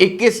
21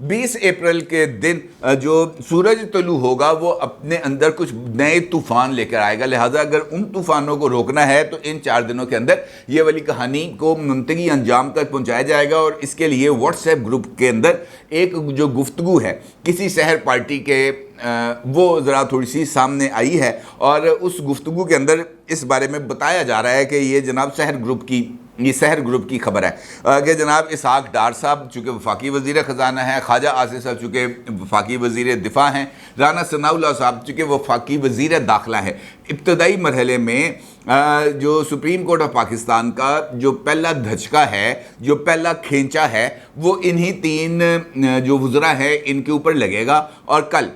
20 April کے دن جو سورج طلوع ہوگا وہ اپنے اندر کچھ نئے طوفان لے کر آئے گا، لہٰذا اگر ان طوفانوں کو روکنا ہے تو ان 4 دنوں کے اندر یہ والی کہانی کو منطقی انجام تک پہنچایا جائے گا، اور اس کے لیے واٹس ایپ گروپ کے اندر ایک جو گفتگو ہے کسی سحر پارٹی کے وہ ذرا تھوڑی سی سامنے آئی ہے، اور اس گفتگو کے اندر اس بارے میں بتایا جا رہا ہے کہ یہ جناب سحر گروپ کی خبر ہے کہ جناب اسحاق ڈار صاحب چونکہ وفاقی وزیر خزانہ ہیں، خواجہ آصف صاحب چونکہ وفاقی وزیر دفاع ہیں، رانا ثناء اللہ صاحب چونکہ وفاقی وزیر داخلہ ہیں، ابتدائی مرحلے میں جو سپریم کورٹ آف پاکستان کا جو پہلا دھچکا ہے، جو پہلا کھینچا ہے، وہ انہی 3 جو وزراء ہیں ان کے اوپر لگے گا، اور کل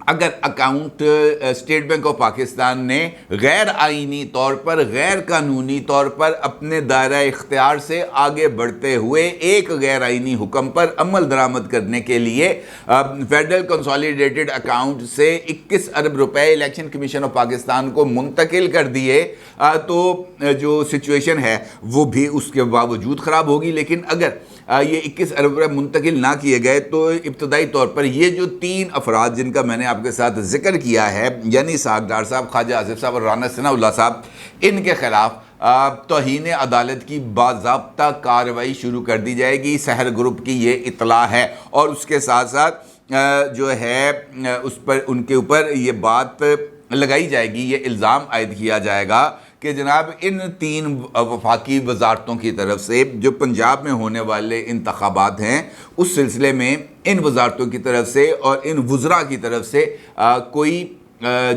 اگر account state bank of Pakistan نے غیر آئینی طور پر، غیر قانونی طور پر اپنے دائرہ اختیار سے آگے بڑھتے ہوئے ایک غیر آئینی حکم پر عمل درآمد کرنے کے لیے فیڈرل کنسالیڈیٹڈ اکاؤنٹ سے 21 ارب روپے الیکشن کمیشن آف پاکستان کو منتقل کر دیے، تو جو سچویشن ہے وہ بھی اس کے باوجود خراب ہوگی۔ لیکن اگر یہ 21 ارب روپے منتقل نہ کیے گئے تو ابتدائی طور پر یہ جو 3 افراد جن کا میں نے آپ کے ساتھ ذکر کیا ہے، یعنی اسحاق ڈار صاحب، خواجہ آصف صاحب اور رانا ثناء اللہ صاحب، ان کے خلاف توہین عدالت کی باضابطہ کارروائی شروع کر دی جائے گی۔ سحر گروپ کی یہ اطلاع ہے، اور اس کے ساتھ ساتھ جو ہے اس پر ان کے اوپر یہ بات لگائی جائے گی، یہ الزام عائد کیا جائے گا کہ جناب ان 3 وفاقی وزارتوں کی طرف سے جو پنجاب میں ہونے والے انتخابات ہیں اس سلسلے میں ان وزارتوں کی طرف سے اور ان وزراء کی طرف سے کوئی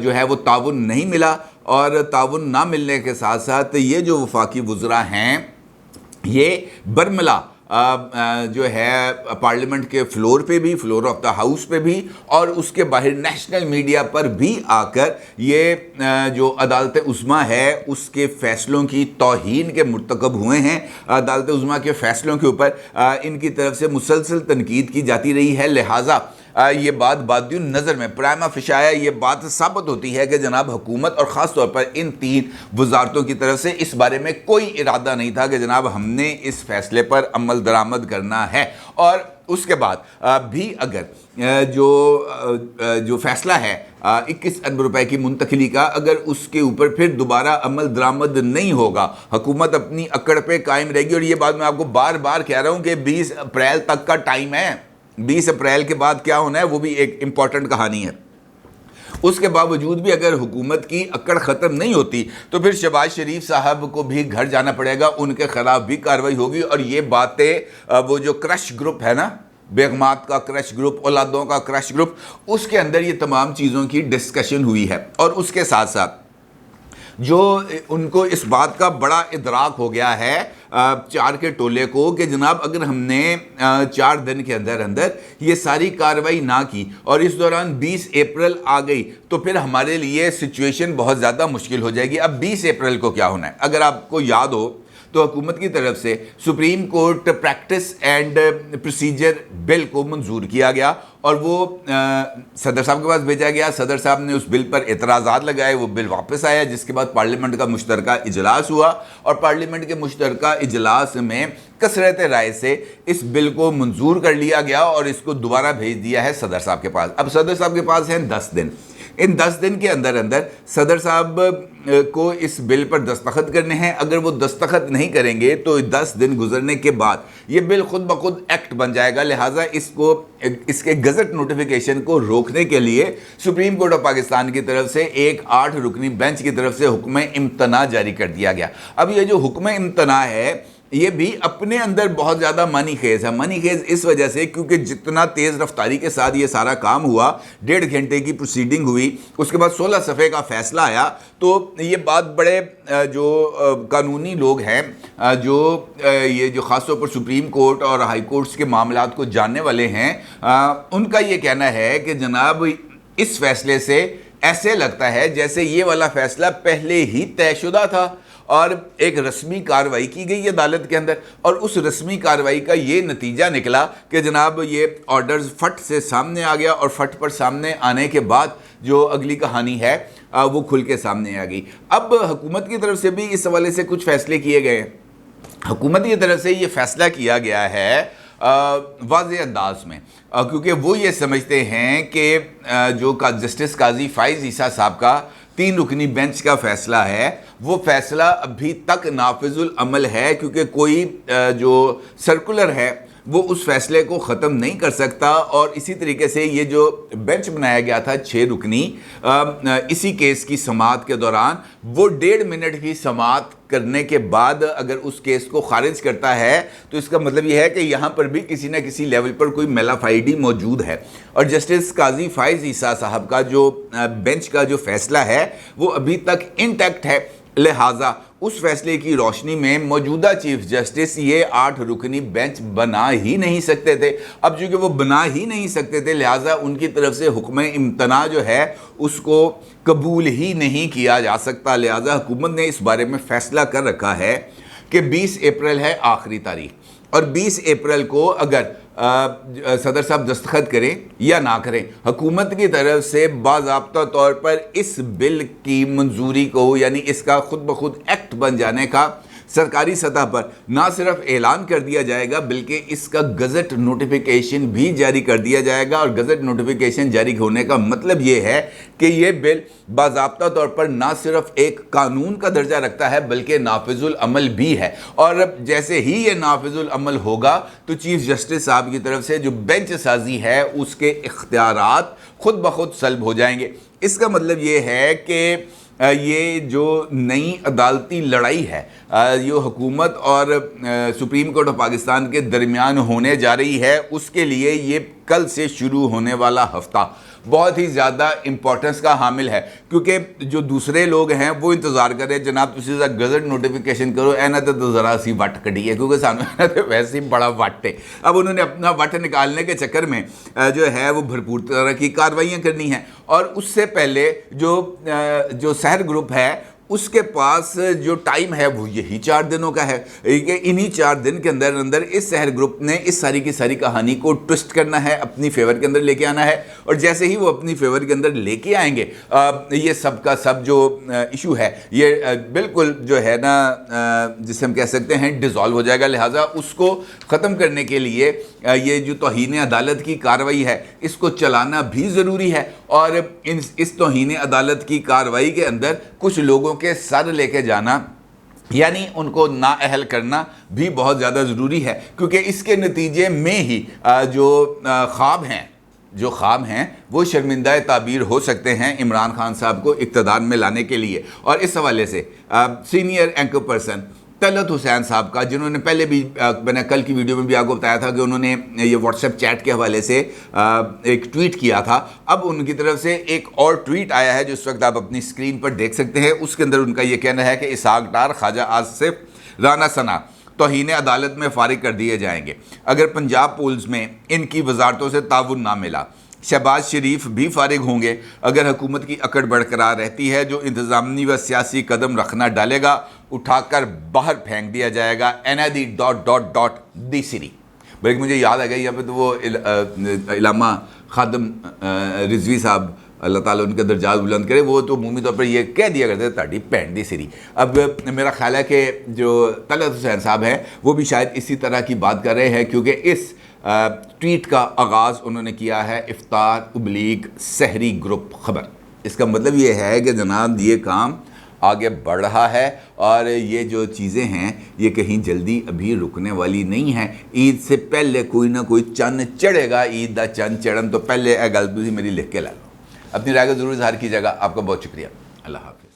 جو ہے وہ تعاون نہیں ملا، اور تعاون نہ ملنے کے ساتھ ساتھ یہ جو وفاقی وزراء ہیں یہ برملا جو ہے پارلیمنٹ کے فلور پہ بھی، فلور آف دا ہاؤس پہ بھی، اور اس کے باہر نیشنل میڈیا پر بھی آ کر یہ جو عدالت عظمیٰ ہے اس کے فیصلوں کی توہین کے مرتکب ہوئے ہیں۔ عدالت عظمیٰ کے فیصلوں کے اوپر ان کی طرف سے مسلسل تنقید کی جاتی رہی ہے، لہٰذا یہ بات بادی نظر میں پرائما فشایا یہ بات ثابت ہوتی ہے کہ جناب حکومت اور خاص طور پر ان 3 وزارتوں کی طرف سے اس بارے میں کوئی ارادہ نہیں تھا کہ جناب ہم نے اس فیصلے پر عمل درآمد کرنا ہے، اور اس کے بعد بھی اگر جو فیصلہ ہے 21 ارب روپے کی منتقلی کا، اگر اس کے اوپر پھر دوبارہ عمل درآمد نہیں ہوگا، حکومت اپنی اکڑ پہ قائم رہے گی، اور یہ بات میں آپ کو بار بار کہہ رہا ہوں کہ 20 اپریل تک کا ٹائم ہے، 20 اپریل کے بعد کیا ہونا ہے وہ بھی ایک امپورٹنٹ کہانی ہے۔ اس کے باوجود بھی اگر حکومت کی اکڑ ختم نہیں ہوتی تو پھر شہباز شریف صاحب کو بھی گھر جانا پڑے گا، ان کے خلاف بھی کارروائی ہوگی، اور یہ باتیں وہ جو کرش گروپ ہے نا، بیگمات کا کرش گروپ، اولادوں کا کرش گروپ، اس کے اندر یہ تمام چیزوں کی ڈسکشن ہوئی ہے، اور اس کے ساتھ ساتھ جو ان کو اس بات کا بڑا ادراک ہو گیا ہے 4 کے ٹولے کو کہ جناب اگر ہم نے 4 دن کے اندر یہ ساری کارروائی نہ کی اور اس دوران 20 اپریل آ گئی تو پھر ہمارے لیے سچویشن بہت زیادہ مشکل ہو جائے گی۔ اب 20 اپریل کو کیا ہونا ہے؟ اگر آپ کو یاد ہو تو حکومت کی طرف سے supreme court practice and procedure bill کو منظور کیا گیا، اور وہ صدر صاحب کے پاس بھیجا گیا، صدر صاحب نے اس بل پر اعتراضات لگائے، وہ بل واپس آیا، جس کے بعد پارلیمنٹ کا مشترکہ اجلاس ہوا، اور پارلیمنٹ کے مشترکہ اجلاس میں کثرت رائے سے اس بل کو منظور کر لیا گیا، اور اس کو دوبارہ بھیج دیا ہے صدر صاحب کے پاس۔ اب صدر صاحب کے پاس ہیں 10 دن، ان 10 دن کے اندر صدر صاحب کو اس بل پر دستخط کرنے ہیں۔ اگر وہ دستخط نہیں کریں گے تو 10 دن گزرنے کے بعد یہ بل خود بخود ایکٹ بن جائے گا، لہٰذا اس کے گزٹ نوٹیفیکیشن کو روکنے کے لیے سپریم کورٹ آف پاکستان کی طرف سے ایک 8 رکنی بینچ کی طرف سے حکم امتناع جاری کر دیا گیا۔ اب یہ جو حکم امتناع ہے یہ بھی اپنے اندر بہت زیادہ معنی خیز ہے۔ معنی خیز اس وجہ سے کیونکہ جتنا تیز رفتاری کے ساتھ یہ سارا کام ہوا، 1.5 گھنٹے کی پروسیڈنگ ہوئی، اس کے بعد 16 صفحے کا فیصلہ آیا، تو یہ بات بڑے جو قانونی لوگ ہیں، یہ جو خاص طور پر سپریم کورٹ اور ہائی کورٹس کے معاملات کو جاننے والے ہیں، ان کا یہ کہنا ہے کہ جناب اس فیصلے سے ایسے لگتا ہے جیسے یہ والا فیصلہ پہلے ہی طے شدہ تھا، اور ایک رسمی کارروائی کی گئی عدالت کے اندر، اور اس رسمی کارروائی کا یہ نتیجہ نکلا کہ جناب یہ آرڈرز فٹ سے سامنے آ گیا، اور فٹ پر سامنے آنے کے بعد جو اگلی کہانی ہے وہ کھل کے سامنے آ گئی۔ اب حکومت کی طرف سے بھی اس حوالے سے کچھ فیصلے کیے گئے ہیں۔ حکومت کی طرف سے یہ فیصلہ کیا گیا ہے واضح انداز میں، کیونکہ وہ یہ سمجھتے ہیں کہ جو جسٹس قاضی فائز عیسیٰ صاحب کا 3 رکنی بینچ کا فیصلہ ہے وہ فیصلہ ابھی تک نافذ العمل ہے، کیونکہ کوئی جو سرکولر ہے وہ اس فیصلے کو ختم نہیں کر سکتا، اور اسی طریقے سے یہ جو بینچ بنایا گیا تھا 6 رکنی اسی کیس کی سماعت کے دوران، وہ 1.5 منٹ کی سماعت کرنے کے بعد اگر اس کیس کو خارج کرتا ہے تو اس کا مطلب یہ ہے کہ یہاں پر بھی کسی نہ کسی لیول پر کوئی میلافائڈی موجود ہے، اور جسٹس قاضی فائز عیسیٰ صاحب کا جو بینچ کا جو فیصلہ ہے وہ ابھی تک انٹیکٹ ہے، لہٰذا اس فیصلے کی روشنی میں موجودہ چیف جسٹس یہ 8 رکنی بینچ بنا ہی نہیں سکتے تھے۔ اب چونکہ وہ بنا ہی نہیں سکتے تھے لہٰذا ان کی طرف سے حکم امتناع جو ہے اس کو قبول ہی نہیں کیا جا سکتا، لہٰذا حکومت نے اس بارے میں فیصلہ کر رکھا ہے کہ 20 اپریل ہے آخری تاریخ، اور 20 اپریل کو اگر صدر صاحب دستخط کریں یا نہ کریں، حکومت کی طرف سے باضابطہ طور پر اس بل کی منظوری کو، یعنی اس کا خود بخود ایکٹ بن جانے کا سرکاری سطح پر نہ صرف اعلان کر دیا جائے گا بلکہ اس کا گزٹ نوٹیفیکیشن بھی جاری کر دیا جائے گا، اور گزٹ نوٹیفیکیشن جاری ہونے کا مطلب یہ ہے کہ یہ بل باضابطہ طور پر نہ صرف ایک قانون کا درجہ رکھتا ہے بلکہ نافذ العمل بھی ہے، اور جیسے ہی یہ نافذ العمل ہوگا تو چیف جسٹس صاحب کی طرف سے جو بینچ سازی ہے اس کے اختیارات خود بخود سلب ہو جائیں گے۔ اس کا مطلب یہ ہے کہ یہ جو نئی عدالتی لڑائی ہے جو حکومت اور سپریم کورٹ آف پاکستان کے درمیان ہونے جا رہی ہے، اس کے لیے یہ کل سے شروع ہونے والا ہفتہ بہت ہی زیادہ امپورٹنس کا حامل ہے، کیونکہ جو دوسرے لوگ ہیں وہ انتظار کر رہے ہیں جناب تسی ذرا گزٹ نوٹیفیکیشن کرو، اینا تو ذرا سی وٹ کٹی ہے، کیونکہ سانو ویسے ہی بڑا وٹ ہے۔ اب انہوں نے اپنا وٹ نکالنے کے چکر میں جو ہے وہ بھرپور طرح کی کارروائیاں کرنی ہیں، اور اس سے پہلے جو سحر گروپ ہے اس کے پاس جو ٹائم ہے وہ یہی 4 دنوں کا ہے، کہ انہی 4 دن کے اندر اندر اس سحر گروپ نے اس ساری کی ساری کہانی کو ٹوسٹ کرنا ہے، اپنی فیور کے اندر لے کے آنا ہے، اور جیسے ہی وہ اپنی فیور کے اندر لے کے آئیں گے یہ سب کا سب جو ایشو ہے یہ بالکل جو ہے نا جسے ہم کہہ سکتے ہیں ڈیزالو ہو جائے گا، لہٰذا اس کو ختم کرنے کے لیے یہ جو توہین عدالت کی کارروائی ہے اس کو چلانا بھی ضروری ہے، اور اس توہین عدالت کی کارروائی کے اندر کچھ لوگوں کے سر لے کے جانا یعنی ان کو نااہل کرنا بھی بہت زیادہ ضروری ہے، کیونکہ اس کے نتیجے میں ہی جو خواب ہیں وہ شرمندہ تعبیر ہو سکتے ہیں عمران خان صاحب کو اقتدار میں لانے کے لیے۔ اور اس حوالے سے سینئر اینکر پرسن طلعت حسین صاحب کا، جنہوں نے پہلے بھی میں نے کل کی ویڈیو میں بھی آپ کو بتایا تھا کہ انہوں نے یہ واٹس ایپ چیٹ کے حوالے سے ایک ٹویٹ کیا تھا، اب ان کی طرف سے ایک اور ٹویٹ آیا ہے جو اس وقت آپ اپنی اسکرین پر دیکھ سکتے ہیں۔ اس کے اندر ان کا یہ کہنا ہے کہ اسحاق ڈار، خواجہ آصف، رانا ثنا توہین عدالت میں فارغ کر دیے جائیں گے اگر پنجاب پولز میں ان کی وزارتوں سے تعاون نہ ملا۔ شہباز شریف بھی فارغ ہوں گے اگر حکومت کی اکڑ برقرار رہتی ہے، جو انتظامی و سیاسی قدم رکھنا ڈالے گا اٹھا کر باہر پھینک دیا جائے گا۔ NID... سری بلکہ مجھے یاد آ گئی یہاں پہ تو وہ علامہ خادم رضوی صاحب، اللہ تعالیٰ ان کے درجات بلند کرے، وہ تو عمومی طور پر یہ کہہ دیا کرتے تھے تاڑی پہن دی سری۔ اب میرا خیال ہے کہ جو طلعت حسین صاحب ہیں وہ بھی شاید اسی طرح کی بات کر رہے ہیں، کیونکہ اس ٹویٹ کا آغاز انہوں نے کیا ہے افطار / سحری گروپ خبر۔ اس کا مطلب یہ ہے کہ جناب یہ کام آگے بڑھ رہا ہے، اور یہ جو چیزیں ہیں یہ کہیں جلدی ابھی رکنے والی نہیں ہیں۔ عید سے پہلے کوئی نہ کوئی چند چڑھے گا، عید دا چند چڑھن تو پہلے اے گل تسی میری لکھ کے لا لو۔ اپنی رائے کو ضرور اظہار کیجیے گا۔ آپ کا بہت شکریہ، اللہ حافظ۔